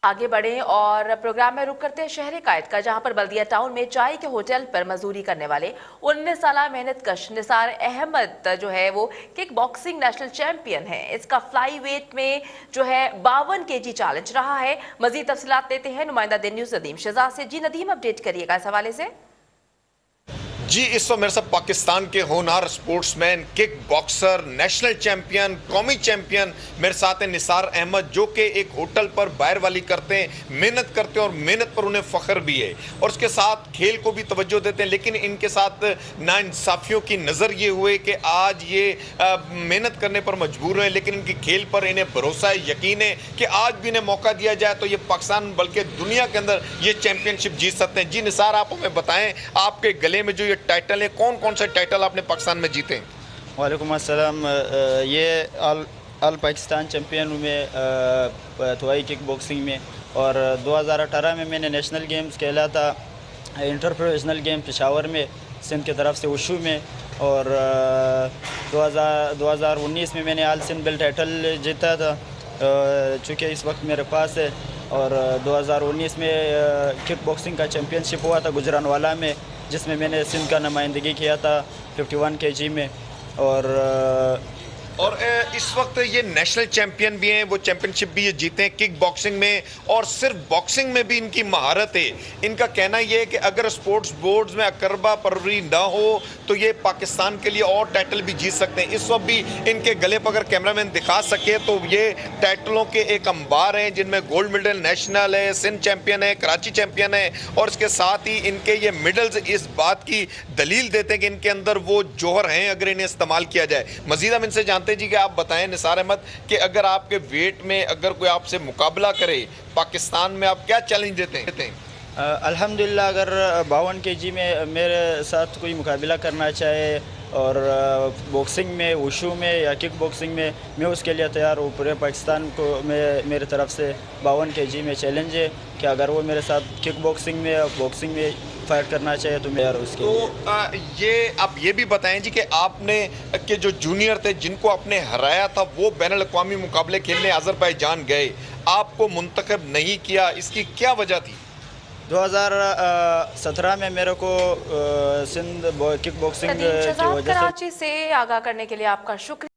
आगे बढ़ें और प्रोग्राम में रुक करते हैं शहरी कायद का, जहां पर बल्दिया टाउन में चाय के होटल पर मजदूरी करने वाले 19 साल मेहनतकश निसार अहमद जो है वो किक बॉक्सिंग नेशनल चैंपियन है। इसका फ्लाई वेट में जो है 52 केजी चैलेंज रहा है। मजीद तफसीलात देते हैं नुमाइंदा दिन न्यूज नदीम शहजाद से। जी नदीम, अपडेट करिएगा इस हवाले से। जी, इस वक्त मेरे साथ पाकिस्तान के होनहार sportsman, kick boxer, national champion, कौमी चैंपियन मेरे साथ हैं निसार अहमद, जो कि एक होटल पर बाहर वाली करते हैं, मेहनत करते हैं और मेहनत पर उन्हें फ़ख्र भी है और उसके साथ खेल को भी तवज्जो देते हैं। लेकिन इनके साथ नाइंसाफ़ियों की नज़र ये हुए कि आज ये मेहनत करने पर मजबूर हैं, लेकिन इनकी खेल पर इन्हें भरोसा है, यकीन है कि आज भी इन्हें मौका दिया जाए तो ये पाकिस्तान बल्कि दुनिया के अंदर ये चैंपियनशिप जीत सकते हैं। जी निसार, आप हमें बताएँ, आपके गले में जो ये टाइटल है, कौन कौन से टाइटल आपने पाकिस्तान में जीते हैं? वालेकुम अस्सलाम। ये ऑल पाकिस्तान चैम्पियन में थोड़ी किक बॉक्सिंग में, और 2018 में मैंने नेशनल गेम्स खेला था, इंटर प्रोफेशनल गेम पेशावर में सिंध की तरफ से उशू में, और 2019 में मैंने ऑल सिंध बेल्ट टाइटल जीता था, चूँकि इस वक्त मेरे पास है। और 2019 में किक बॉक्सिंग का चैम्पियनशिप हुआ था गुजरानवाला में, जिसमें मैंने सिंध का नुमाइंदगी किया था 51 केजी में। और इस वक्त ये नेशनल चैंपियन भी हैं, वो चैंपियनशिप भी ये जीते हैं किक बॉक्सिंग में, और सिर्फ बॉक्सिंग में भी इनकी महारत है। इनका कहना ये है कि अगर स्पोर्ट्स बोर्ड्स में अकरबा परवरी ना हो तो ये पाकिस्तान के लिए और टाइटल भी जीत सकते हैं। इस वक्त भी इनके गले पर अगर कैमरामैन दिखा सके तो ये टाइटलों के एक अंबार हैं, जिनमें गोल्ड मेडल नेशनल है, सिंध चैंपियन है, कराची चैंपियन है, और इसके साथ ही इनके ये मेडल्स इस बात की दलील देते हैं कि इनके अंदर वो जौहर हैं अगर इन्हें इस्तेमाल किया जाए। मजीद हम इनसे जानते जी कि आप बताएं निसार अहमद कि अगर आपके वेट में अगर कोई आपसे मुकाबला करे पाकिस्तान में, आप क्या चैलेंज देते हैं? अल्हम्दुलिल्लाह, अगर 52 केजी में मेरे साथ कोई मुकाबला करना चाहे और बॉक्सिंग में, वुशू में या किक बॉक्सिंग में, मैं उसके लिए तैयार हूँ। पूरे पाकिस्तान को मेरे तरफ से 52 केजी में चैलेंज है कि अगर वो मेरे साथ किक बॉक्सिंग में या बॉक्सिंग में फाइट करना चाहिए तो मैं यार उसके तो ये आप ये भी बताएं जी कि आपने के जो जूनियर थे जिनको आपने हराया था वो बैनुल अक़वामी मुकाबले खेलने अज़रबैजान गए, आपको मुंतखब नहीं किया, इसकी क्या वजह थी? 2017 में मेरे को सिंध किक बॉक्सिंग की वजह से। कराची से आगाह करने के लिए आपका शुक्रिया।